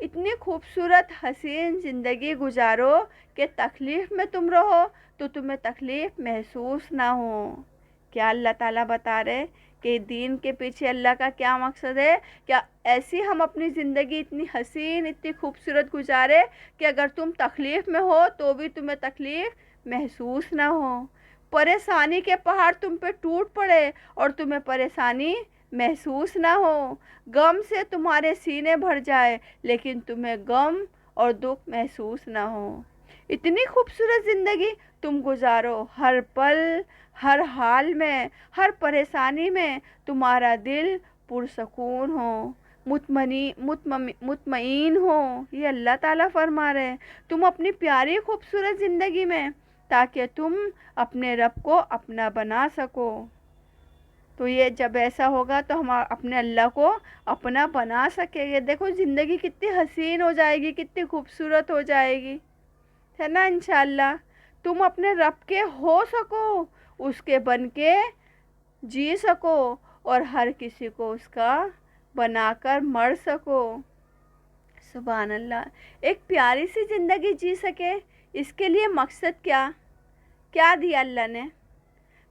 اتنی خوبصورت حسین زندگی گزارو کہ تکلیف میں تم رہو تو تمہیں تکلیف محسوس نہ ہو۔ کیا اللہ تعالیٰ بتا رہے کہ دین کے پیچھے اللہ کا کیا مقصد ہے؟ کیا ایسی ہم اپنی زندگی اتنی حسین اتنی خوبصورت گزارے کہ اگر تم تکلیف میں ہو تو بھی تمہیں تکلیف محسوس نہ ہو، پریشانی کے پہاڑ تم پہ ٹوٹ پڑے اور تمہیں پریشانی محسوس نہ ہو، غم سے تمہارے سینے بھر جائے لیکن تمہیں غم اور دکھ محسوس نہ ہو۔ اتنی خوبصورت زندگی تم گزارو، ہر پل ہر حال میں ہر پریشانی میں تمہارا دل پرسکون ہو، مطمئن ہو۔ یہ اللہ تعالیٰ فرما رہے ہیں تم اپنی پیاری خوبصورت زندگی میں، تاکہ تم اپنے رب کو اپنا بنا سکو۔ تو یہ جب ایسا ہوگا تو ہم اپنے اللہ کو اپنا بنا سکیں گے۔ دیکھو زندگی کتنی حسین ہو جائے گی، کتنی خوبصورت ہو جائے گی، ہے نا؟ انشاءاللہ تم اپنے رب کے ہو سکو، اس کے بن کے جی سکو اور ہر کسی کو اس کا بنا کر مر سکو۔ سبحان اللہ، ایک پیاری سی زندگی جی سکے، اس کے لیے مقصد کیا دیا اللہ نے؟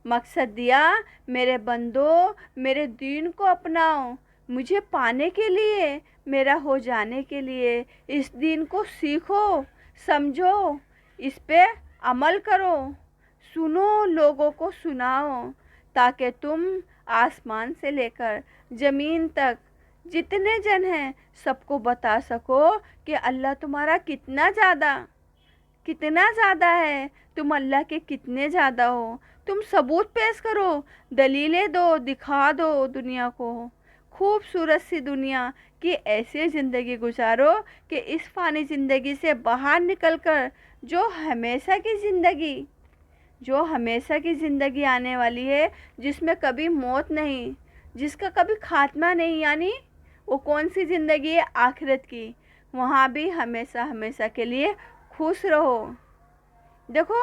مقصد دیا میرے بندو میرے دین کو اپناؤ، مجھے پانے کے لیے، میرا ہو جانے کے لیے۔ اس دین کو سیکھو، سمجھو، اس پہ عمل کرو، سنو، لوگوں کو سناؤ، تاکہ تم آسمان سے لے کر زمین تک جتنے جن ہیں سب کو بتا سکو کہ اللہ تمہارا کتنا زیادہ ہے، تم اللہ کے کتنے زیادہ ہو۔ تم ثبوت پیش کرو، دلیلیں دو، دکھا دو دنیا کو، خوبصورت سی دنیا کی ایسی زندگی گزارو کہ اس فانی زندگی سے باہر نکل کر جو ہمیشہ کی زندگی آنے والی ہے، جس میں کبھی موت نہیں، جس کا کبھی خاتمہ نہیں، یعنی وہ کون سی زندگی ہے؟ آخرت کی، وہاں بھی ہمیشہ کے لیے خوش رہو۔ دیکھو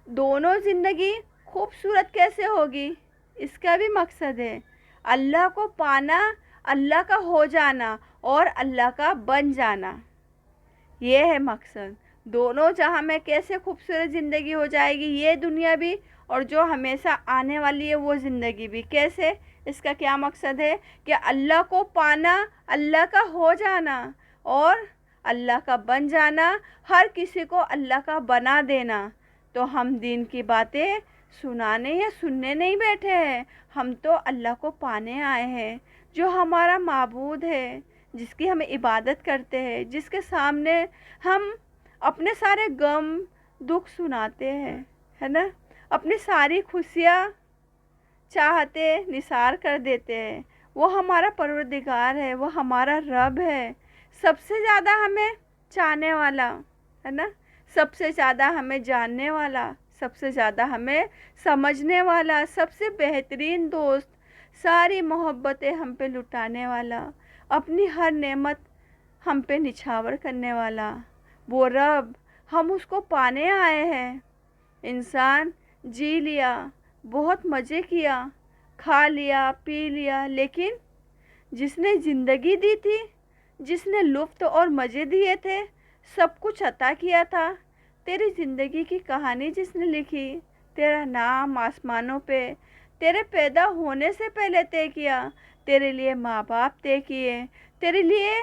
دونوں زندگی خوبصورت کیسے ہوگی، اس کا بھی مقصد ہے اللہ کو پانا، اللہ کا ہو جانا اور اللہ کا بن جانا، یہ ہے مقصد۔ دونوں جہاں میں کیسے خوبصورت زندگی ہو جائے گی، یہ دنیا بھی اور جو ہمیشہ آنے والی ہے وہ زندگی بھی، کیسے؟ اس کا کیا مقصد ہے کہ اللہ کو پانا، اللہ کا ہو جانا اور اللہ کا بن جانا، ہر کسی کو اللہ کا بنا دینا۔ تو ہم دین کی باتیں سنانے یا سننے نہیں بیٹھے ہیں، ہم تو اللہ کو پانے آئے ہیں، جو ہمارا معبود ہے، جس کی ہم عبادت کرتے ہیں، جس کے سامنے ہم اپنے سارے غم دکھ سناتے ہیں، ہے نا؟ اپنی ساری خوشیاں چاہتے نثار کر دیتے ہیں۔ وہ ہمارا پروردگار ہے، وہ ہمارا رب ہے، سب سے زیادہ ہمیں چاہنے والا، ہے نا؟ سب سے زیادہ ہمیں جاننے والا، سب سے زیادہ ہمیں سمجھنے والا، سب سے بہترین دوست، ساری محبتیں ہم پہ لٹانے والا، اپنی ہر نعمت ہم پہ نچھاور کرنے والا، وہ رب، ہم اس کو پانے آئے ہیں۔ انسان جی لیا، بہت مزے کیا، کھا لیا، پی لیا، لیکن جس نے زندگی دی تھی، جس نے لطف اور مزے دیے تھے، سب کچھ عطا کیا تھا، تیری زندگی کی کہانی جس نے لکھی، تیرا نام آسمانوں پہ تیرے پیدا ہونے سے پہلے طے کیا، تیرے لیے ماں باپ طے کیے، تیرے لیے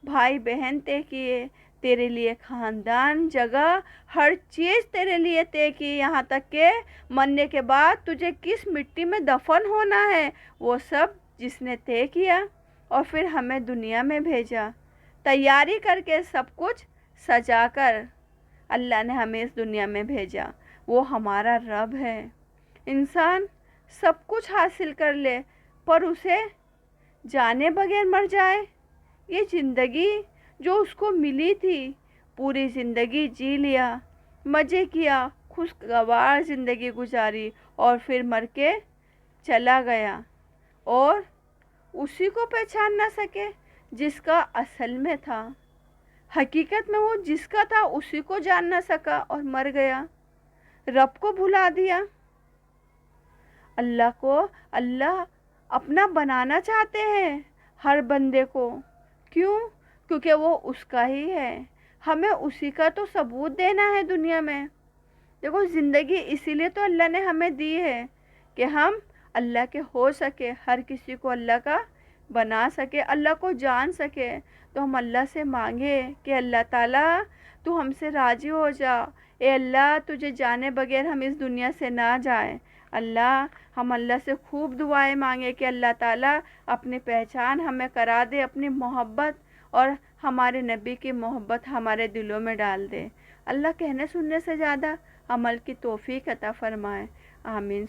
بھائی بہن طے کیے، تیرے لیے خاندان، جگہ، ہر چیز تیرے لیے طے کی، یہاں تک کہ مرنے کے بعد تجھے کس مٹی میں دفن ہونا ہے وہ سب جس نے طے کیا، اور پھر ہمیں دنیا میں بھیجا، تیاری کر کے سب کچھ سجا کر اللہ نے ہمیں اس دنیا میں بھیجا، وہ ہمارا رب ہے۔ انسان سب کچھ حاصل کر لے پر اسے جانے بغیر مر جائے، یہ زندگی جو اس کو ملی تھی، پوری زندگی جی لیا، مزے کیا، خوشگوار زندگی گزاری اور پھر مر کے چلا گیا، اور اسی کو پہچان نہ سکے جس کا اصل میں تھا، حقیقت میں وہ جس کا تھا اسی کو جان نہ سکا اور مر گیا، رب کو بھلا دیا۔ اللہ کو اللہ اپنا بنانا چاہتے ہیں ہر بندے کو، کیوں؟ کیونکہ وہ اس کا ہی ہے. ہمیں اسی کا تو ثبوت دینا ہے دنیا میں. دیکھو زندگی اسی لیے تو اللہ نے ہمیں دی ہے کہ ہم اللہ کے ہو سکے، ہر کسی کو اللہ کا بنا سکے، اللہ کو جان سکے. تو ہم اللہ سے مانگے کہ اللہ تعالیٰ تو ہم سے راضی ہو جا. اے اللہ تجھے جانے بغیر ہم اس دنیا سے نہ جائیں. اللہ ہم اللہ سے خوب دعائیں مانگے کہ اللہ تعالیٰ اپنی پہچان ہمیں کرا دے، اپنی محبت اور ہمارے نبی کی محبت ہمارے دلوں میں ڈال دے. اللہ کہنے سننے سے زیادہ عمل کی توفیق عطا فرمائے. آمین.